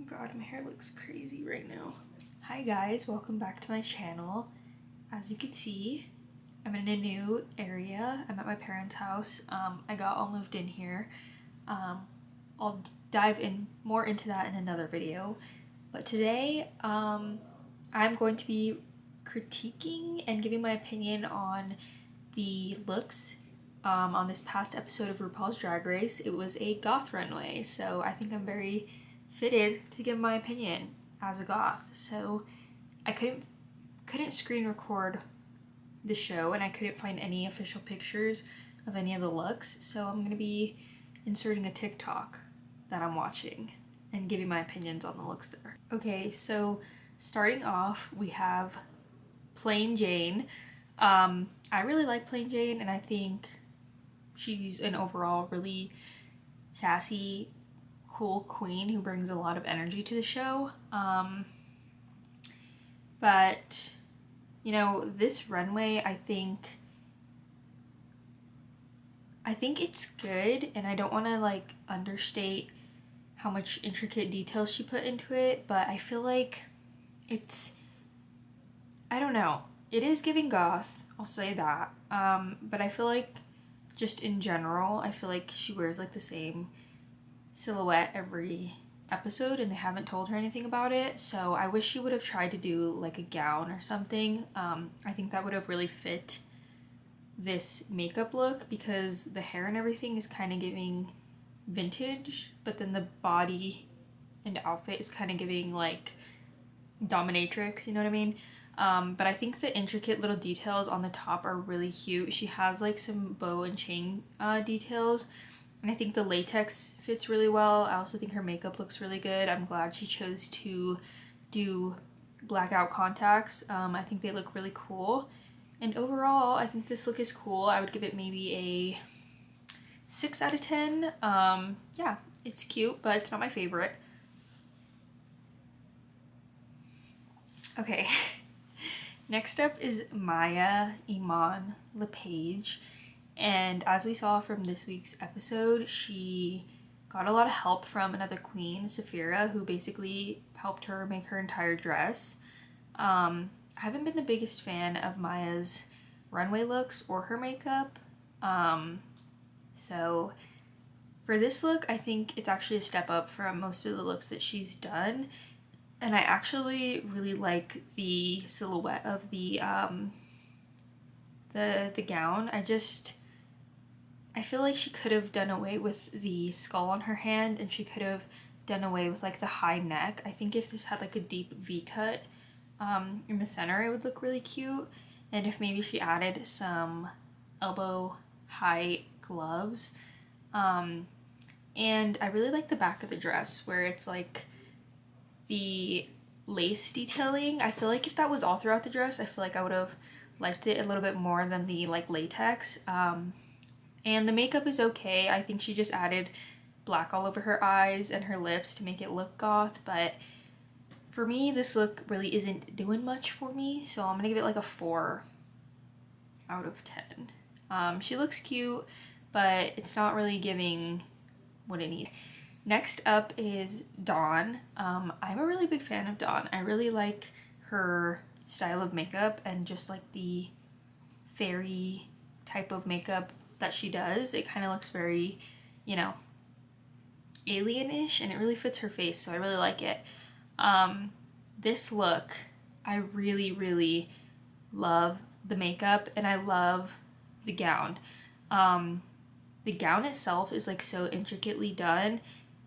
God, my hair looks crazy right now. Hi guys, welcome back to my channel. As you can see, I'm in a new area. I'm at my parents' house. I got all moved in here. I'll dive in more into that in another video. But today, I'm going to be critiquing and giving my opinion on the looks on this past episode of RuPaul's Drag Race. It was a goth runway, so I think I'm very fitted to give my opinion as a goth. So I couldn't screen record the show, and I couldn't find any official pictures of any of the looks, so I'm gonna be inserting a TikTok that I'm watching and giving my opinions on the looks there. Okay, so starting off we have Plain Jane. I really like Plain Jane, and I think she's an overall really sassy, cool queen who brings a lot of energy to the show. But you know, this runway, I think it's good, and I don't want to like understate how much intricate detail she put into it, but I feel like it's, I don't know, it is giving goth, I'll say that, but I feel like just in general, I feel like she wears like the same silhouette every episode and they haven't told her anything about it, so I wish she would have tried to do like a gown or something. I think that would have really fit this makeup look, because the hair and everything is kind of giving vintage, but then the body and outfit is kind of giving like dominatrix, you know what I mean? But I think the intricate little details on the top are really cute. She has like some bow and chain details, and I think the latex fits really well. I also think her makeup looks really good. I'm glad she chose to do blackout contacts. I think they look really cool. And overall, I think this look is cool. I would give it maybe a 6 out of 10. Yeah, it's cute, but it's not my favorite. Okay, next up is Maya Iman LePage. And as we saw from this week's episode, she got a lot of help from another queen, Safia, who basically helped her make her entire dress. I haven't been the biggest fan of Maya's runway looks or her makeup. So for this look, I think it's actually a step up from most of the looks that she's done. And I actually really like the silhouette of the gown. I feel like she could have done away with the skull on her hand, and she could have done away with like the high neck. I think if this had like a deep V cut in the center, it would look really cute. And if maybe she added some elbow high gloves. And I really like the back of the dress where it's like the lace detailing. I feel like if that was all throughout the dress, I feel like I would have liked it a little bit more than the like latex. And the makeup is okay. I think she just added black all over her eyes and her lips to make it look goth, but for me, this look really isn't doing much for me, so I'm gonna give it like a 4 out of 10. She looks cute, but it's not really giving what it needs. Next up is Dawn. I'm a really big fan of Dawn. I really like her style of makeup and just like the fairy type of makeup that she does. It kind of looks very, you know, alien-ish, and it really fits her face, so I really like it. This look, I really love the makeup, and I love the gown. The gown itself is like so intricately done,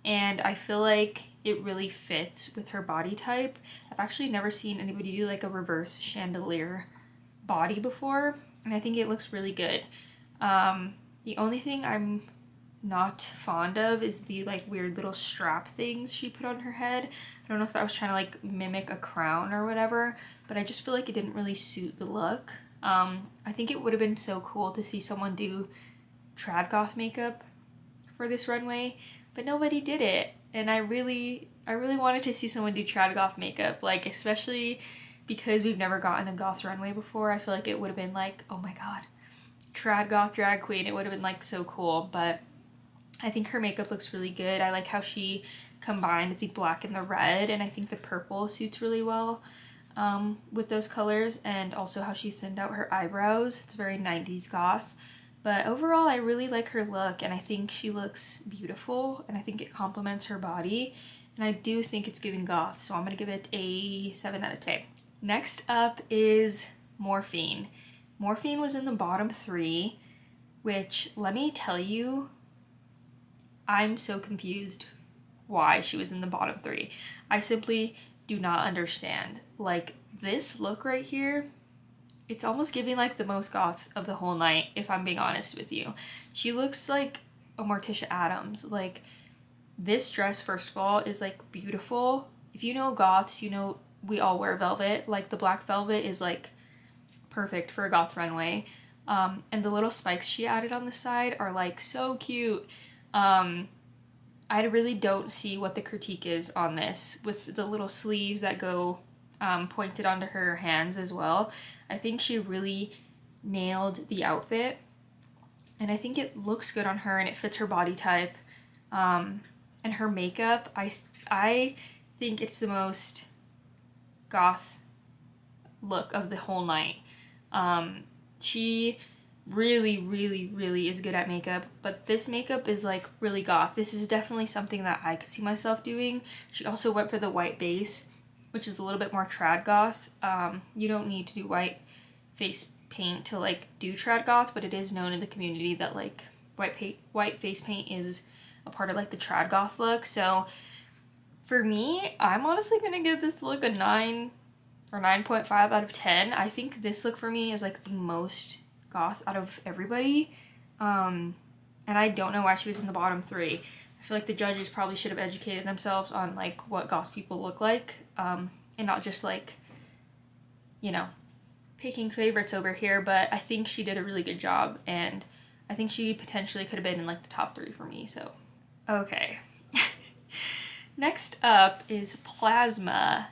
and I feel like it really fits with her body type. I've actually never seen anybody do like a reverse chandelier body before, and I think it looks really good. The only thing I'm not fond of is the like weird little strap things she put on her head. I don't know if that was trying to like mimic a crown or whatever, but I just feel like it didn't really suit the look. I think it would have been so cool to see someone do trad goth makeup for this runway, but nobody did it, and I really wanted to see someone do trad goth makeup, like especially because we've never gotten a goth runway before. I feel like it would have been like, oh my god, trad goth drag queen, it would have been like so cool. But I think her makeup looks really good. I like how she combined the black and the red, and I think the purple suits really well with those colors, and also how she thinned out her eyebrows. It's very 90s goth. But overall, I really like her look, and I think she looks beautiful, and I think it complements her body, and I do think it's giving goth, so I'm gonna give it a 7 out of 10. Next up is Morphine. Morphine was in the bottom 3, which, let me tell you, I'm so confused why she was in the bottom 3. I simply do not understand. Like, this look right here, it's almost giving like the most goth of the whole night, if I'm being honest with you. She looks like a Morticia Addams. Like, this dress, first of all, is like beautiful. If you know goths, you know we all wear velvet. Like, the black velvet is like perfect for a goth runway. And the little spikes she added on the side are like so cute. I really don't see what the critique is on this with the little sleeves that go pointed onto her hands as well. I think she really nailed the outfit, and I think it looks good on her and it fits her body type. And her makeup, I think it's the most goth look of the whole night. She really is good at makeup, but this makeup is like really goth. This is definitely something that I could see myself doing. She also went for the white base, which is a little bit more trad goth. You don't need to do white face paint to like do trad goth, but it is known in the community that like white face paint is a part of like the trad goth look. So for me, I'm honestly gonna give this look a 9 or 9.5 out of 10. I think this look for me is like the most goth out of everybody. And I don't know why she was in the bottom 3. I feel like the judges probably should have educated themselves on like what goth people look like, and not just like, you know, picking favorites over here. But I think she did a really good job, and I think she potentially could have been in like the top 3 for me. So okay. Next up is Plasma.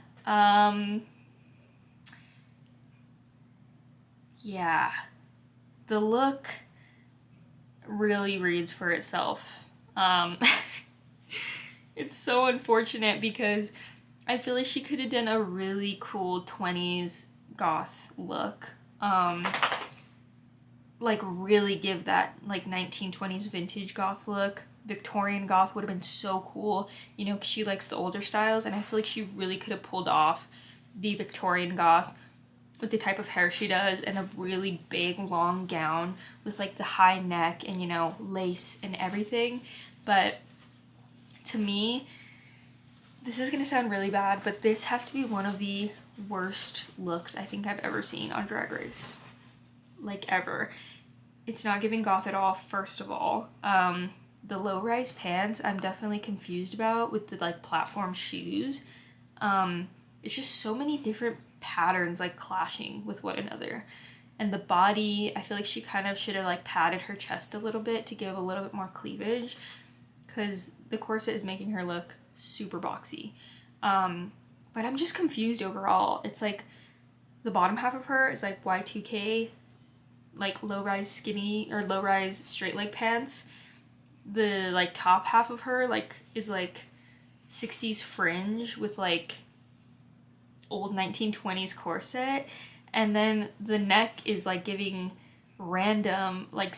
Yeah, the look really reads for itself. It's so unfortunate because I feel like she could have done a really cool 20s goth look. Like really give that like 1920s vintage goth look. Victorian goth would have been so cool, you know, 'cause she likes the older styles, and I feel like she really could have pulled off the Victorian goth with the type of hair she does and a really big long gown with like the high neck and, you know, lace and everything. But to me, this is gonna sound really bad, but this has to be one of the worst looks I think I've ever seen on Drag Race. Like, ever. It's not giving goth at all, first of all. The low-rise pants I'm definitely confused about with the like platform shoes. It's just so many different patterns like clashing with one another. And the body, I feel like she kind of should have like padded her chest a little bit to give a little bit more cleavage, because the corset is making her look super boxy. But I'm just confused overall. It's like the bottom half of her is like Y2K, like low-rise skinny or low-rise straight leg pants. The like top half of her like is like 60s fringe with like old 1920s corset, and then the neck is like giving random like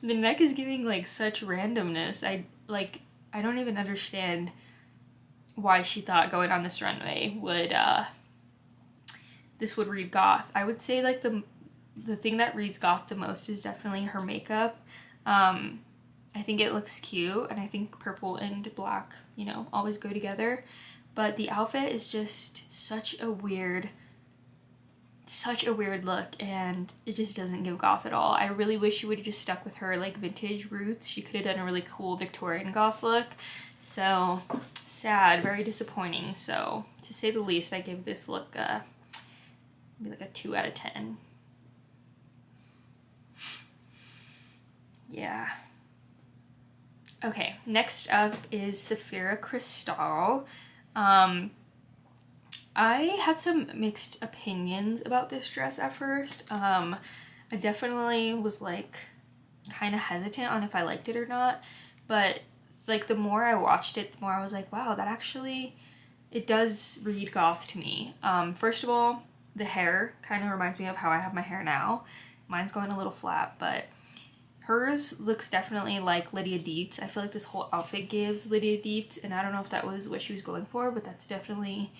the neck is giving like such randomness. I don't even understand why she thought going on this runway would this would read goth. I would say like the thing that reads goth the most is definitely her makeup. I think it looks cute, and I think purple and black, you know, always go together. But the outfit is just such a weird look, and it just doesn't give goth at all. I really wish she would have just stuck with her like vintage roots. She could have done a really cool Victorian goth look. So sad, very disappointing. So to say the least, I give this look maybe like a 2 out of 10. Yeah. Okay, next up is Safia Cristal. I had some mixed opinions about this dress at first. I definitely was like kind of hesitant on if I liked it or not, but like the more I watched it, the more I was like, wow, that actually, it does read goth to me. First of all, the hair kind of reminds me of how I have my hair now. Mine's going a little flat, but hers looks definitely like Lydia Dietz. I feel like this whole outfit gives Lydia Dietz, and I don't know if that was what she was going for, but that's definitely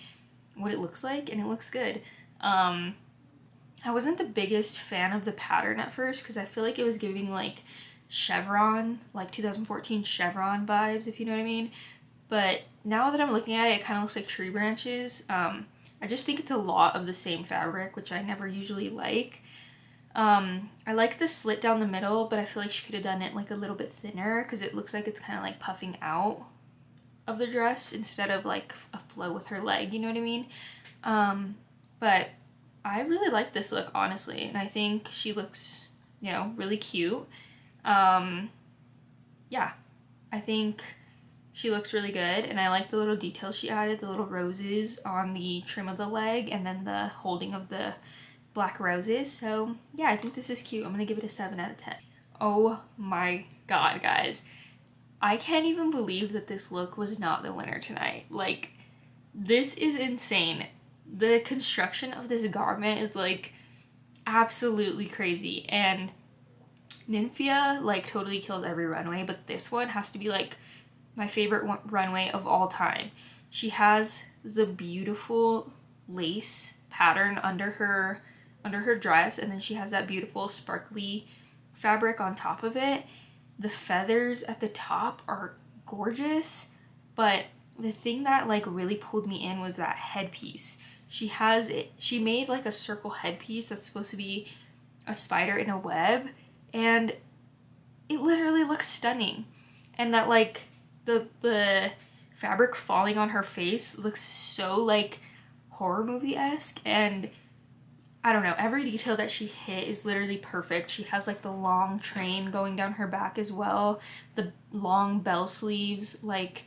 what it looks like, and it looks good. I wasn't the biggest fan of the pattern at first because I feel like it was giving like chevron, like 2014 chevron vibes, if you know what I mean. But now that I'm looking at it, it kind of looks like tree branches. I just think it's a lot of the same fabric, which I never usually like. I like the slit down the middle, but I feel like she could have done it like a little bit thinner because it looks like it's kind of like puffing out of the dress instead of like a flow with her leg, you know what I mean? But I really like this look, honestly, and I think she looks, you know, really cute. Yeah, I think she looks really good, and I like the little details she added, the little roses on the trim of the leg, and then the holding of the black roses. So yeah, I think this is cute. I'm gonna give it a 7 out of 10. Oh my god, guys. I can't even believe that this look was not the winner tonight. Like, this is insane. The construction of this garment is like absolutely crazy, and Nymphia like totally kills every runway, but this one has to be like my favorite runway of all time. She has the beautiful lace pattern under her dress, and then she has that beautiful sparkly fabric on top of it. The feathers at the top are gorgeous, but the thing that like really pulled me in was that headpiece. She made like a circle headpiece that's supposed to be a spider in a web, and it literally looks stunning. And that like the fabric falling on her face looks so like horror movie-esque, and I don't know, every detail that she hit is literally perfect. She has like the long train going down her back as well, the long bell sleeves. Like,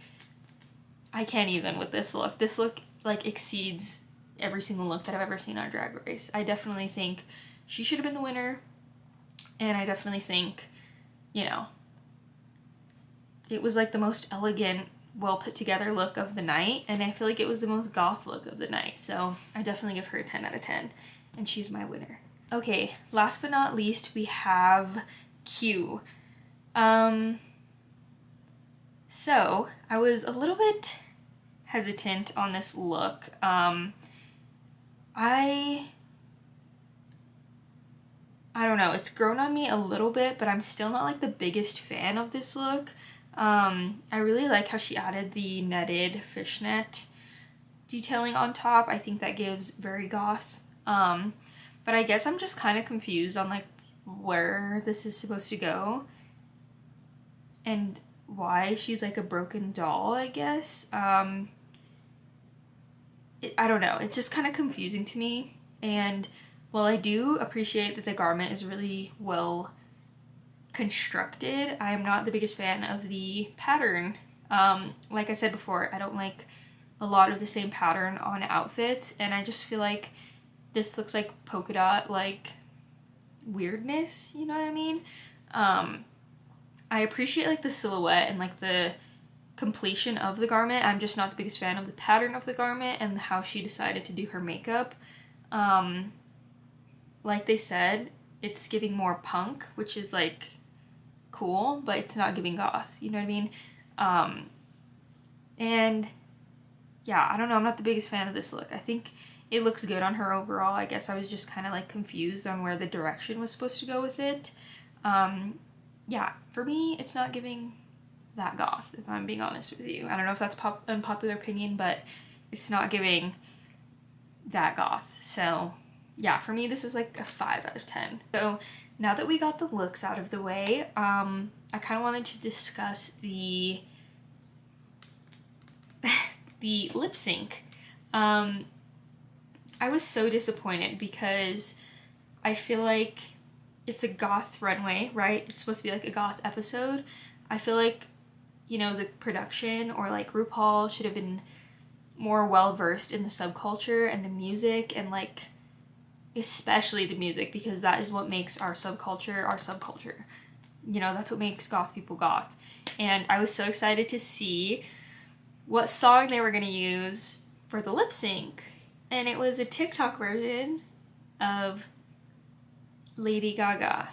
I can't even with this look. This look like exceeds every single look that I've ever seen on Drag Race. I definitely think she should have been the winner, and I definitely think, you know, it was like the most elegant, well put together look of the night, and I feel like it was the most goth look of the night. So I definitely give her a 10 out of 10, and she's my winner. Okay, last but not least, we have Q. So I was a little bit hesitant on this look. I don't know, it's grown on me a little bit, but I'm still not like the biggest fan of this look. I really like how she added the netted fishnet detailing on top. I think that gives very goth. But I guess I'm just kind of confused on like where this is supposed to go and why she's like a broken doll, I guess. I don't know, it's just kind of confusing to me. And while I do appreciate that the garment is really well constructed, I am not the biggest fan of the pattern. Like I said before, I don't like a lot of the same pattern on outfits, and I just feel like this looks like polka dot like weirdness, you know what I mean? I appreciate like the silhouette and like the completion of the garment. I'm just not the biggest fan of the pattern of the garment and how she decided to do her makeup. Like they said, it's giving more punk, which is like cool, but it's not giving goth, you know what I mean? And yeah, I don't know, I'm not the biggest fan of this look. I think it looks good on her overall. I guess I was just kind of like confused on where the direction was supposed to go with it. Yeah, for me, it's not giving that goth, if I'm being honest with you. I don't know if that's unpopular opinion, but it's not giving that goth. So yeah, for me, this is like a 5 out of 10. So now that we got the looks out of the way, I kind of wanted to discuss the lip sync. I was so disappointed because I feel like it's a goth runway, right? It's supposed to be like a goth episode. I feel like, you know, the production or like RuPaul should have been more well versed in the subculture and the music, and like especially the music, because that is what makes our subculture our subculture. you know, that's what makes goth people goth. And I was so excited to see what song they were gonna use for the lip sync. And it was a TikTok version of Lady Gaga.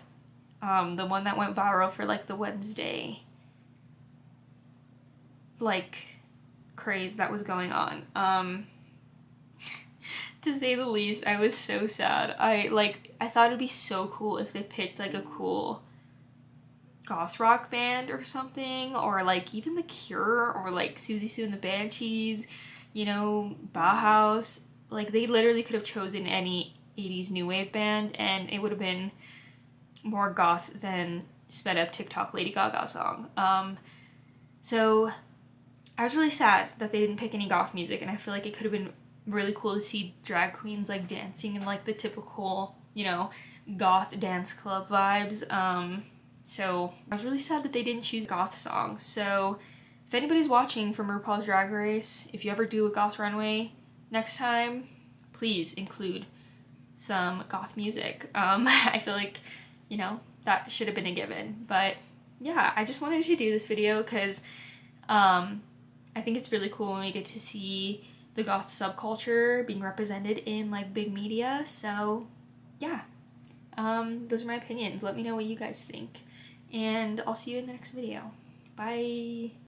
The one that went viral for like the Wednesday like craze that was going on. To say the least, I was so sad. I thought it'd be so cool if they picked like a cool goth rock band or something, or like even The Cure, or like Susie Sue and the Banshees, you know, Bauhaus. Like they literally could have chosen any 80s new wave band and it would have been more goth than sped up TikTok Lady Gaga song. So I was really sad that they didn't pick any goth music, and I feel like it could have been really cool to see drag queens like dancing in like the typical, you know, goth dance club vibes. So I was really sad that they didn't choose a goth song. So if anybody's watching from RuPaul's Drag Race, if you ever do a goth runway next time, please include some goth music. I feel like, you know, that should have been a given. But yeah, I just wanted to do this video because I think it's really cool when we get to see the goth subculture being represented in like big media. So yeah, those are my opinions. Let me know what you guys think, and I'll see you in the next video. Bye.